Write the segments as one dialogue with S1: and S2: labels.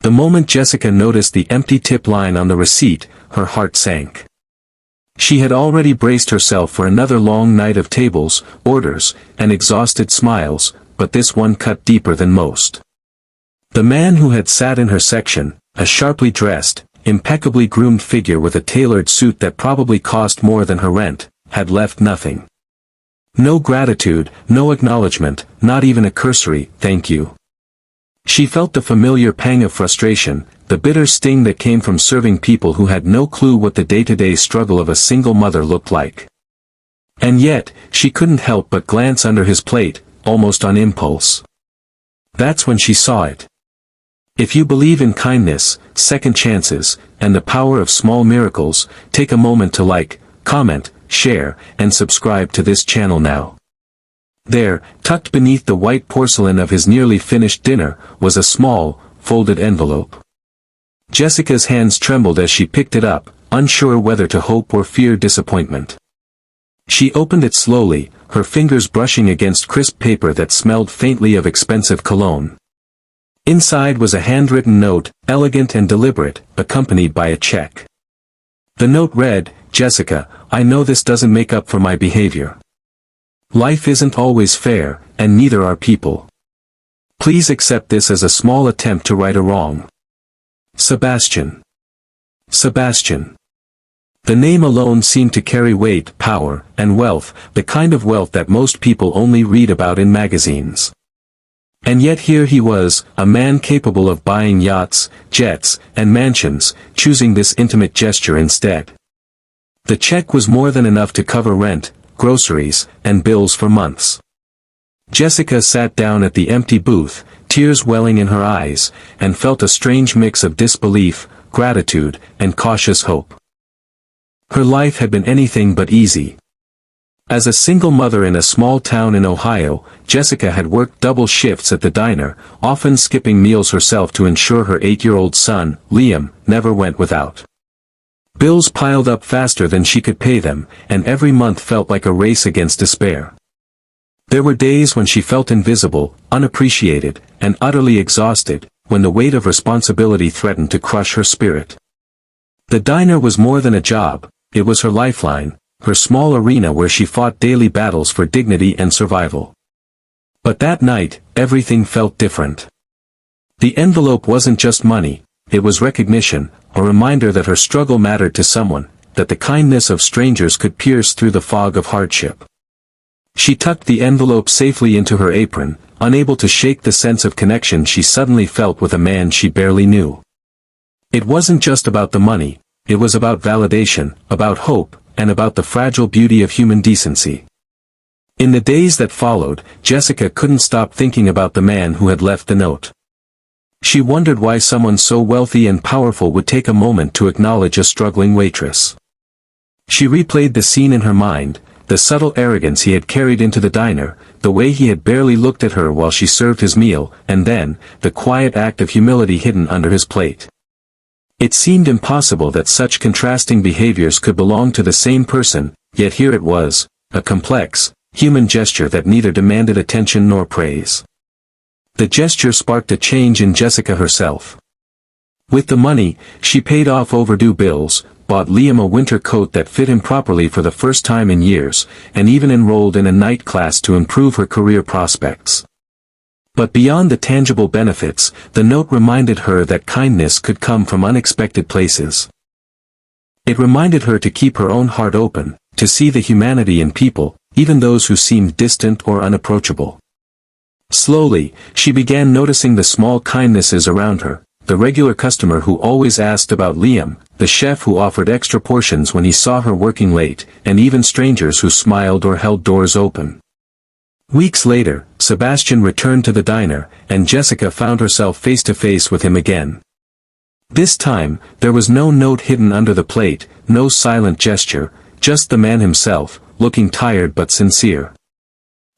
S1: The moment Jessica noticed the empty tip line on the receipt, her heart sank. She had already braced herself for another long night of tables, orders, and exhausted smiles, but this one cut deeper than most. The man who had sat in her section, a sharply dressed, impeccably groomed figure with a tailored suit that probably cost more than her rent, had left nothing. No gratitude, no acknowledgement, not even a cursory, "thank you." She felt the familiar pang of frustration, the bitter sting that came from serving people who had no clue what the day-to-day struggle of a single mother looked like. And yet, she couldn't help but glance under his plate, almost on impulse. That's when she saw it. If you believe in kindness, second chances, and the power of small miracles, take a moment to like, comment, share, and subscribe to this channel now. There, tucked beneath the white porcelain of his nearly finished dinner, was a small, folded envelope. Jessica's hands trembled as she picked it up, unsure whether to hope or fear disappointment. She opened it slowly, her fingers brushing against crisp paper that smelled faintly of expensive cologne. Inside was a handwritten note, elegant and deliberate, accompanied by a check. The note read, "Jessica, I know this doesn't make up for my behavior. Life isn't always fair, and neither are people. Please accept this as a small attempt to right a wrong. Sebastian." Sebastian. The name alone seemed to carry weight, power, and wealth, the kind of wealth that most people only read about in magazines. And yet here he was, a man capable of buying yachts, jets, and mansions, choosing this intimate gesture instead. The check was more than enough to cover rent, groceries, and bills for months. Jessica sat down at the empty booth, tears welling in her eyes, and felt a strange mix of disbelief, gratitude, and cautious hope. Her life had been anything but easy. As a single mother in a small town in Ohio, Jessica had worked double shifts at the diner, often skipping meals herself to ensure her 8-year-old son, Liam, never went without. Bills piled up faster than she could pay them, and every month felt like a race against despair. There were days when she felt invisible, unappreciated, and utterly exhausted, when the weight of responsibility threatened to crush her spirit. The diner was more than a job, it was her lifeline, her small arena where she fought daily battles for dignity and survival. But that night, everything felt different. The envelope wasn't just money, it was recognition, a reminder that her struggle mattered to someone, that the kindness of strangers could pierce through the fog of hardship. She tucked the envelope safely into her apron, unable to shake the sense of connection she suddenly felt with a man she barely knew. It wasn't just about the money, it was about validation, about hope, and about the fragile beauty of human decency. In the days that followed, Jessica couldn't stop thinking about the man who had left the note. She wondered why someone so wealthy and powerful would take a moment to acknowledge a struggling waitress. She replayed the scene in her mind, the subtle arrogance he had carried into the diner, the way he had barely looked at her while she served his meal, and then, the quiet act of humility hidden under his plate. It seemed impossible that such contrasting behaviors could belong to the same person, yet here it was, a complex, human gesture that neither demanded attention nor praise. The gesture sparked a change in Jessica herself. With the money, she paid off overdue bills, bought Liam a winter coat that fit him properly for the first time in years, and even enrolled in a night class to improve her career prospects. But beyond the tangible benefits, the note reminded her that kindness could come from unexpected places. It reminded her to keep her own heart open, to see the humanity in people, even those who seemed distant or unapproachable. Slowly, she began noticing the small kindnesses around her, the regular customer who always asked about Liam, the chef who offered extra portions when he saw her working late, and even strangers who smiled or held doors open. Weeks later, Sebastian returned to the diner, and Jessica found herself face to face with him again. This time, there was no note hidden under the plate, no silent gesture, just the man himself, looking tired but sincere.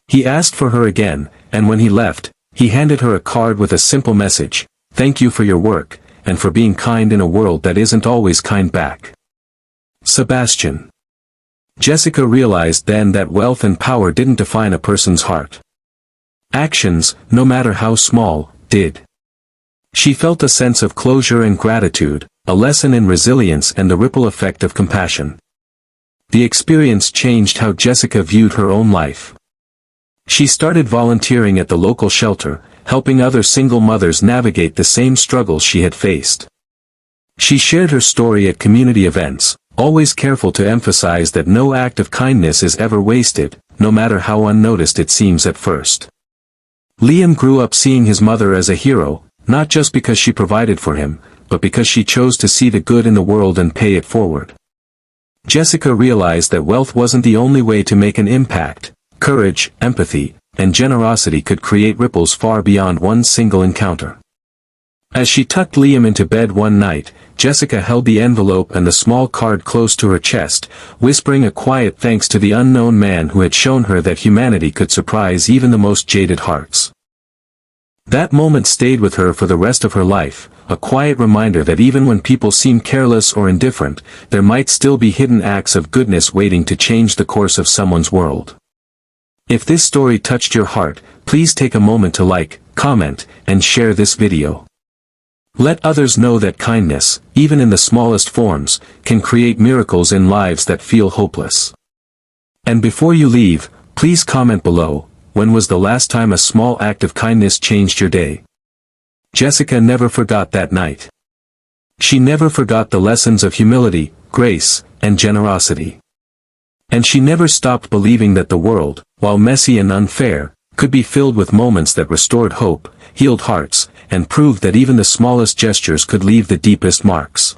S1: He asked for her again, and when he left, he handed her a card with a simple message: "Thank you for your work, and for being kind in a world that isn't always kind back." Sebastian. Jessica realized then that wealth and power didn't define a person's heart. Actions, no matter how small, did. She felt a sense of closure and gratitude, a lesson in resilience and the ripple effect of compassion. The experience changed how Jessica viewed her own life. She started volunteering at the local shelter, helping other single mothers navigate the same struggles she had faced. She shared her story at community events, always careful to emphasize that no act of kindness is ever wasted, no matter how unnoticed it seems at first. Liam grew up seeing his mother as a hero, not just because she provided for him, but because she chose to see the good in the world and pay it forward. Jessica realized that wealth wasn't the only way to make an impact. Courage, empathy, and generosity could create ripples far beyond one single encounter. As she tucked Liam into bed one night, Jessica held the envelope and the small card close to her chest, whispering a quiet thanks to the unknown man who had shown her that humanity could surprise even the most jaded hearts. That moment stayed with her for the rest of her life, a quiet reminder that even when people seem careless or indifferent, there might still be hidden acts of goodness waiting to change the course of someone's world. If this story touched your heart, please take a moment to like, comment, and share this video. Let others know that kindness, even in the smallest forms, can create miracles in lives that feel hopeless. And before you leave, please comment below, when was the last time a small act of kindness changed your day? Jessica never forgot that night. She never forgot the lessons of humility, grace, and generosity. And she never stopped believing that the world, while messy and unfair, could be filled with moments that restored hope, healed hearts, and proved that even the smallest gestures could leave the deepest marks.